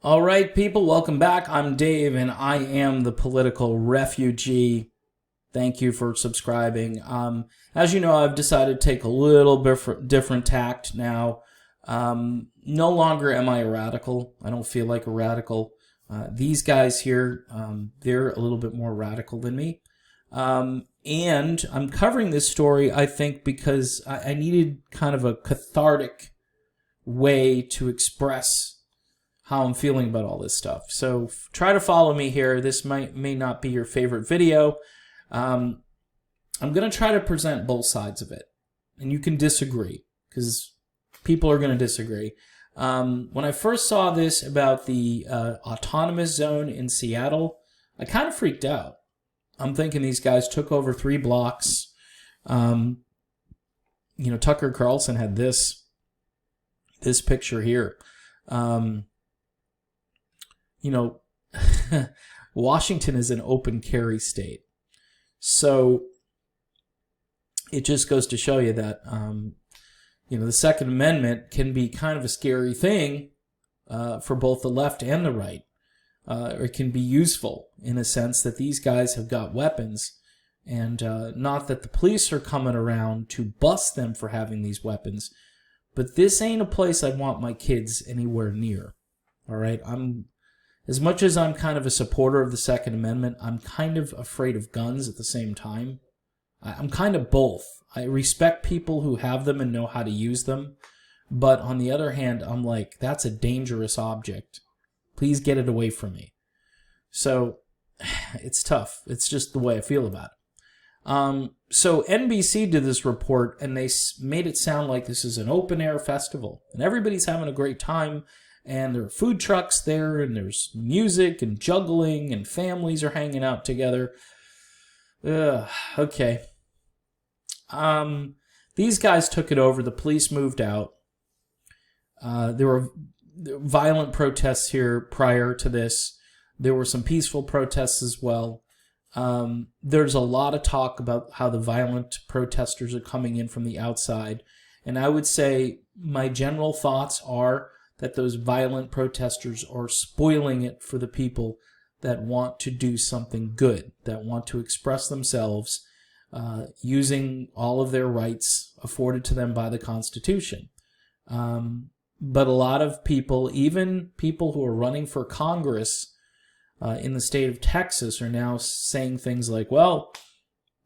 All right, people, welcome back. I'm Dave, and I am the political refugee. Thank you for subscribing. As you know, I've decided to take a little different tact now. No longer am I a radical. I don't feel like a radical. These guys here, they're a little bit more radical than me. And I'm covering this story, I think, because I needed kind of a cathartic way to express how I'm feeling about all this stuff. So try to follow me here. This may not be your favorite video. I'm going to try to present both sides of it. And you can disagree, because people are going to disagree. When I first saw this about the autonomous zone in Seattle, I kind of freaked out. I'm thinking these guys took over 3 blocks. Tucker Carlson had this picture here. Washington is an open carry state. So it just goes to show you that, the Second Amendment can be kind of a scary thing for both the left and the right. Or it can be useful in a sense that these guys have got weapons, and not that the police are coming around to bust them for having these weapons, but this ain't a place I want my kids anywhere near. All right? As much as I'm kind of a supporter of the Second Amendment, I'm kind of afraid of guns at the same time. I'm kind of both. I respect people who have them and know how to use them, but on the other hand, I'm like, that's a dangerous object. Please get it away from me. So it's tough. It's just the way I feel about it. So NBC did this report, and they made it sound like this is an open-air festival, and everybody's having a great time. And there are food trucks there, and there's music and juggling, and families are hanging out together. Okay. These guys took it over. The police moved out. There were violent protests here prior to this. There were some peaceful protests as well. There's a lot of talk about how the violent protesters are coming in from the outside. And I would say my general thoughts are that those violent protesters are spoiling it for the people that want to do something good, that want to express themselves using all of their rights afforded to them by the Constitution. But a lot of people, even people who are running for Congress in the state of Texas, are now saying things like, well,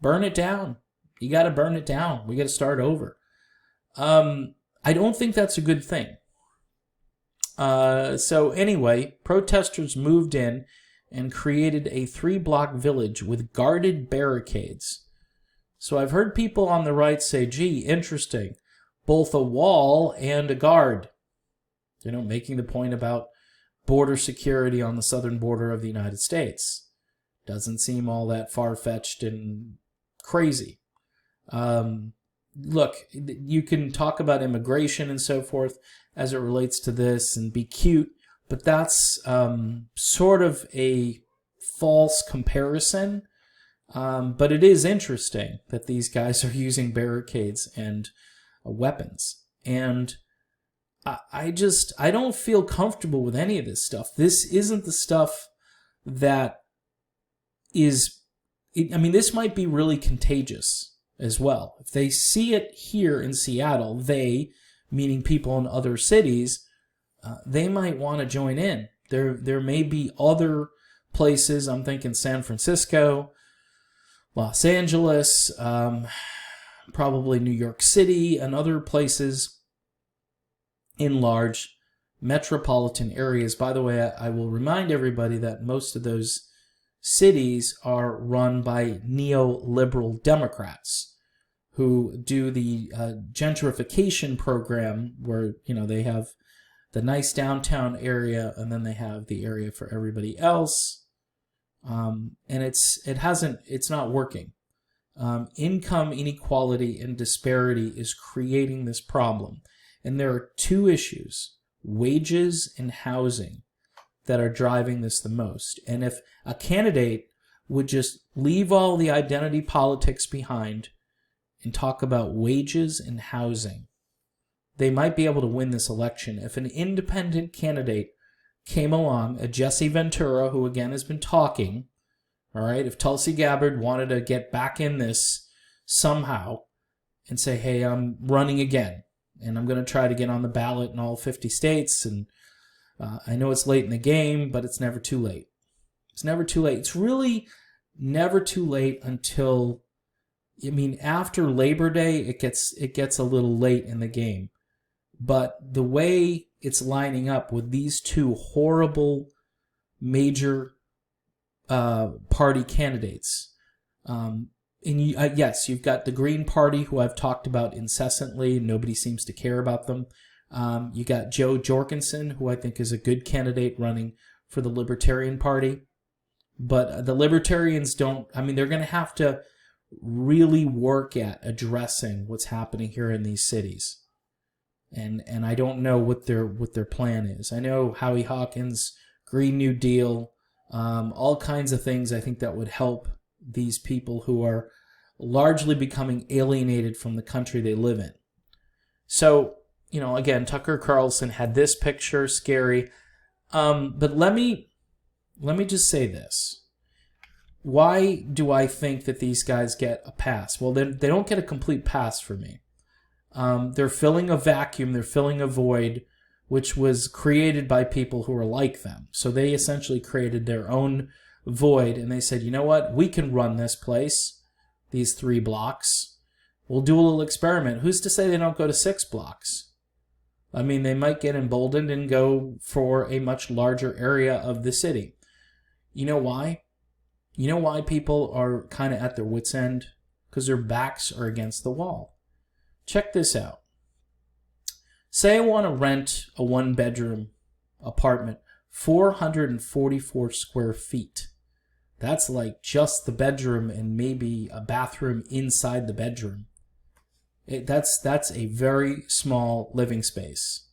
burn it down. You got to burn it down. We got to start over. I don't think that's a good thing. So anyway, protesters moved in and created a 3-block village with guarded barricades. So I've heard people on the right say, gee, interesting, both a wall and a guard. Making the point about border security on the southern border of the United States. Doesn't seem all that far-fetched and crazy. Look, you can talk about immigration and so forth as it relates to this and be cute, but that's sort of a false comparison. But it is interesting that these guys are using barricades and weapons. And I don't feel comfortable with any of this stuff. This isn't the stuff that is... this might be really contagious as well. If they see it here in Seattle, they, meaning people in other cities, they might want to join in. There may be other places, I'm thinking San Francisco, Los Angeles, probably New York City, and other places in large metropolitan areas. By the way, I will remind everybody that most of those cities are run by neoliberal Democrats who do the gentrification program where, they have the nice downtown area and then they have the area for everybody else. And it's not working. Income inequality and disparity is creating this problem. And there are 2 issues, wages and housing, that are driving this the most. And if a candidate would just leave all the identity politics behind and talk about wages and housing, they might be able to win this election. If an independent candidate came along, a Jesse Ventura, who again has been talking, all right, if Tulsi Gabbard wanted to get back in this somehow and say, hey, I'm running again, and I'm going to try to get on the ballot in all 50 states, and I know it's late in the game, but it's never too late. It's never too late. It's really never too late until, I mean, after Labor Day, it gets a little late in the game. But the way it's lining up with these two horrible major party candidates, yes, you've got the Green Party, who I've talked about incessantly. Nobody seems to care about them. You got Joe Jorgensen, who I think is a good candidate running for the Libertarian Party. But the Libertarians don't, I mean, they're going to have to really work at addressing what's happening here in these cities. And I don't know what their plan is. I know Howie Hawkins, Green New Deal, all kinds of things I think that would help these people who are largely becoming alienated from the country they live in. So, again, Tucker Carlson had this picture, scary. But let me just say this. Why do I think that these guys get a pass? Well, they don't get a complete pass for me. They're filling a vacuum, they're filling a void, which was created by people who are like them. So they essentially created their own void, and they said, you know what, we can run this place, these 3 blocks. We'll do a little experiment. Who's to say they don't go to 6 blocks? I mean, they might get emboldened and go for a much larger area of the city. You know why? You know why people are kind of at their wits' end? Because their backs are against the wall. Check this out. Say I want to rent a 1-bedroom apartment, 444 square feet. That's like just the bedroom and maybe a bathroom inside the bedroom. That's a very small living space.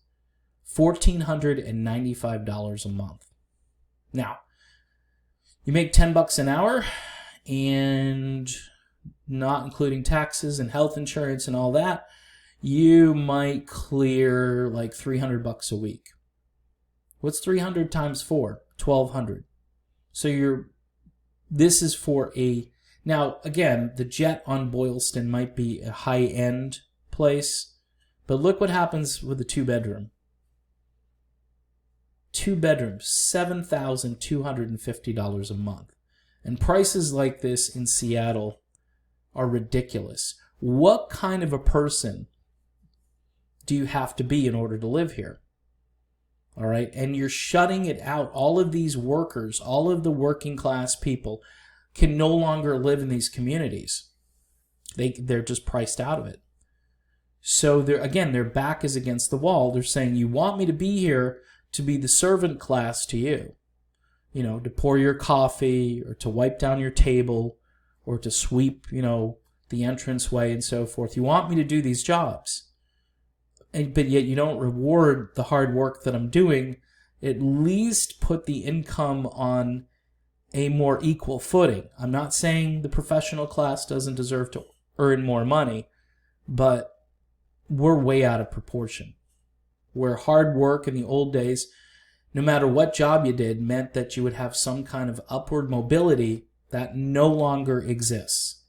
$1,495 a month. Now, you make $10 an hour, and not including taxes and health insurance and all that, you might clear like $300 a week. What's 300 times 4? 1,200. So this is for a, now again, the Jet on Boylston might be a high-end place, but look what happens with a 2-bedroom. 2 bedrooms, $7,250 a month. And prices like this in Seattle are ridiculous. What kind of a person do you have to be in order to live here? All right, and you're shutting it out. All of these workers, all of the working class people can no longer live in these communities. They're just priced out of it. So their back is against the wall. They're saying, you want me to be here to be the servant class to you, to pour your coffee or to wipe down your table or to sweep, the entranceway and so forth. You want me to do these jobs. But yet you don't reward the hard work that I'm doing. At least put the income on a more equal footing. I'm not saying the professional class doesn't deserve to earn more money, but we're way out of proportion. Where hard work in the old days, no matter what job you did, meant that you would have some kind of upward mobility, that no longer exists.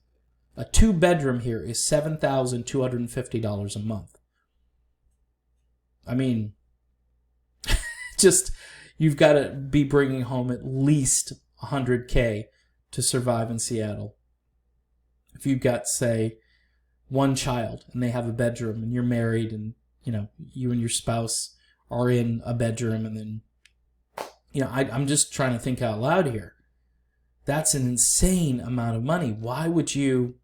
A 2-bedroom here is $7,250 a month. I mean, you've got to be bringing home at least $100K to survive in Seattle. If you've got, say, 1 child and they have a bedroom and you're married and, you and your spouse are in a bedroom and then, I'm just trying to think out loud here. That's an insane amount of money. Why would you,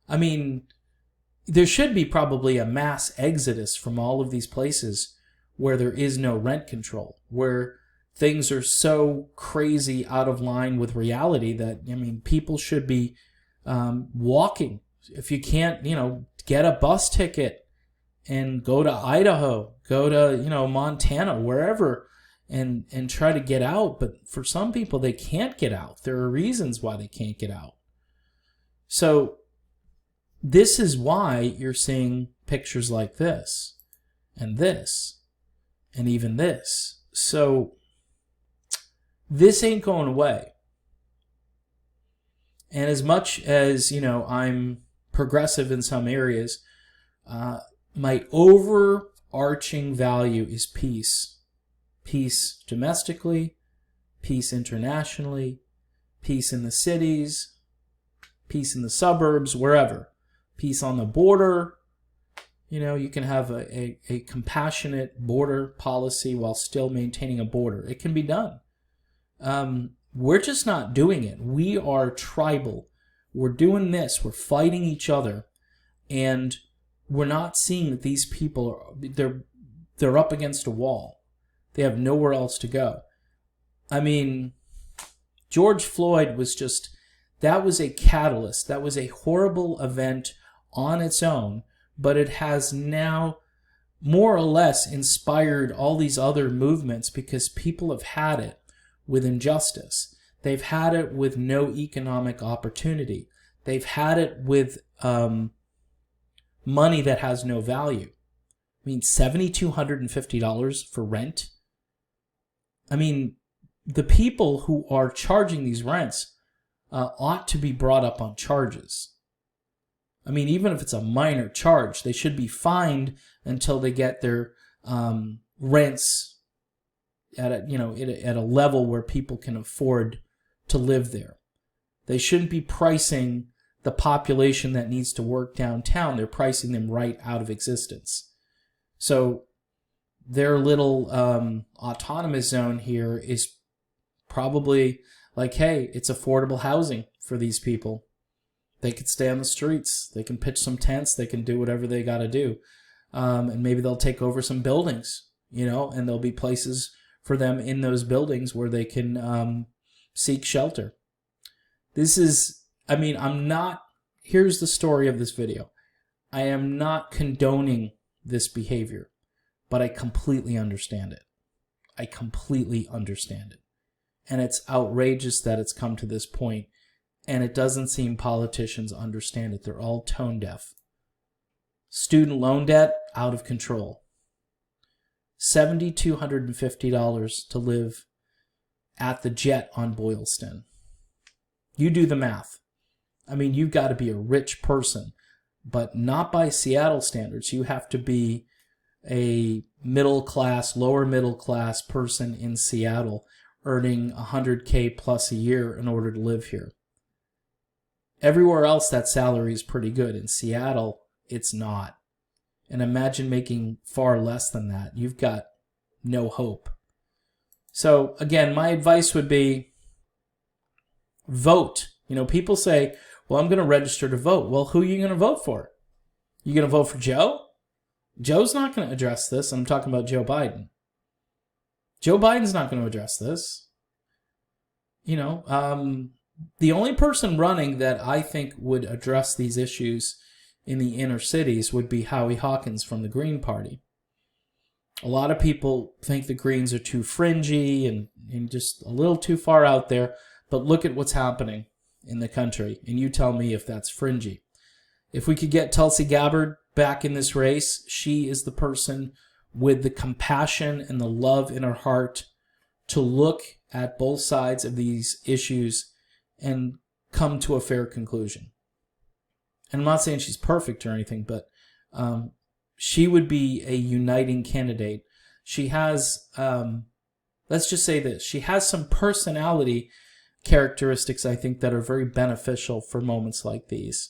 there should be probably a mass exodus from all of these places where there is no rent control, where things are so crazy out of line with reality that, people should be walking. If you can't, get a bus ticket and go to Idaho, go to, Montana, wherever, and try to get out. But for some people, they can't get out. There are reasons why they can't get out. So this is why you're seeing pictures like this, and even this. So This ain't going away. And as much as, I'm progressive in some areas, my overarching value is peace. Peace domestically, peace internationally, peace in the cities, peace in the suburbs, wherever. Peace on the border. You can have a compassionate border policy while still maintaining a border. It can be done. We're just not doing it. We are tribal. We're doing this. We're fighting each other. And we're not seeing that these people, they're up against a wall. They have nowhere else to go. I mean, George Floyd that was a catalyst. That was a horrible event on its own, but it has now more or less inspired all these other movements because people have had it with injustice. They've had it with no economic opportunity. They've had it with money that has no value. I mean, $7,250 for rent? I mean, the people who are charging these rents ought to be brought up on charges. I mean, even if it's a minor charge, they should be fined until they get their rents at a level where people can afford to live there. They shouldn't be pricing the population that needs to work downtown. They're pricing them right out of existence. So their little autonomous zone here is probably like, hey, it's affordable housing for these people. They could stay on the streets. They can pitch some tents. They can do whatever they got to do. And maybe they'll take over some buildings, and there'll be places for them in those buildings where they can seek shelter. Here's the story of this video. I am not condoning this behavior, but I completely understand it. I completely understand it. And it's outrageous that it's come to this point, and it doesn't seem politicians understand it. They're all tone deaf. Student loan debt, out of control. $7,250 to live at the Jet on Boylston. You do the math. I mean, you've got to be a rich person, but not by Seattle standards. You have to be a lower middle class person in Seattle earning $100K plus a year in order to live here. Everywhere else, that salary is pretty good. In Seattle, it's not. And imagine making far less than that. You've got no hope. So, again, my advice would be vote. People say, well, I'm going to register to vote. Well, who are you going to vote for? You going to vote for Joe? Joe's not going to address this. I'm talking about Joe Biden. Joe Biden's not going to address this. The only person running that I think would address these issues in the inner cities would be Howie Hawkins from the Green Party. A lot of people think the Greens are too fringy and just a little too far out there, but look at what's happening in the country, and you tell me if that's fringy. If we could get Tulsi Gabbard back in this race, she is the person with the compassion and the love in her heart to look at both sides of these issues and come to a fair conclusion. And I'm not saying she's perfect or anything, but she would be a uniting candidate. She has, let's just say this, she has some personality characteristics, I think, that are very beneficial for moments like these.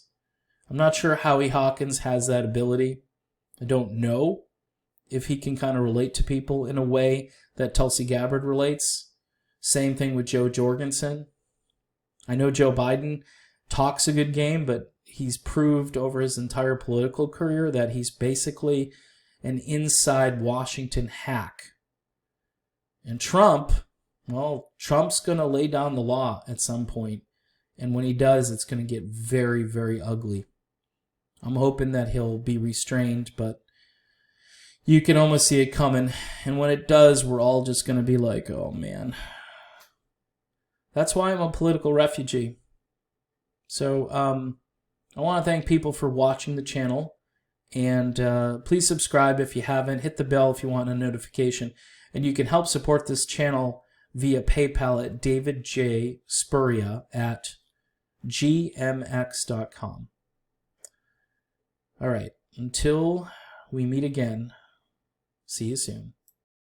I'm not sure Howie Hawkins has that ability. I don't know if he can kind of relate to people in a way that Tulsi Gabbard relates. Same thing with Joe Jorgensen. I know Joe Biden talks a good game, but he's proved over his entire political career that he's basically an inside Washington hack. And Trump's going to lay down the law at some point. And when he does, it's going to get very, very ugly. I'm hoping that he'll be restrained, but you can almost see it coming. And when it does, we're all just going to be like, oh, man. That's why I'm a political refugee. So I want to thank people for watching the channel. And please subscribe if you haven't. Hit the bell if you want a notification. And you can help support this channel via PayPal at davidjspuria@gmx.com. All right. Until we meet again, see you soon.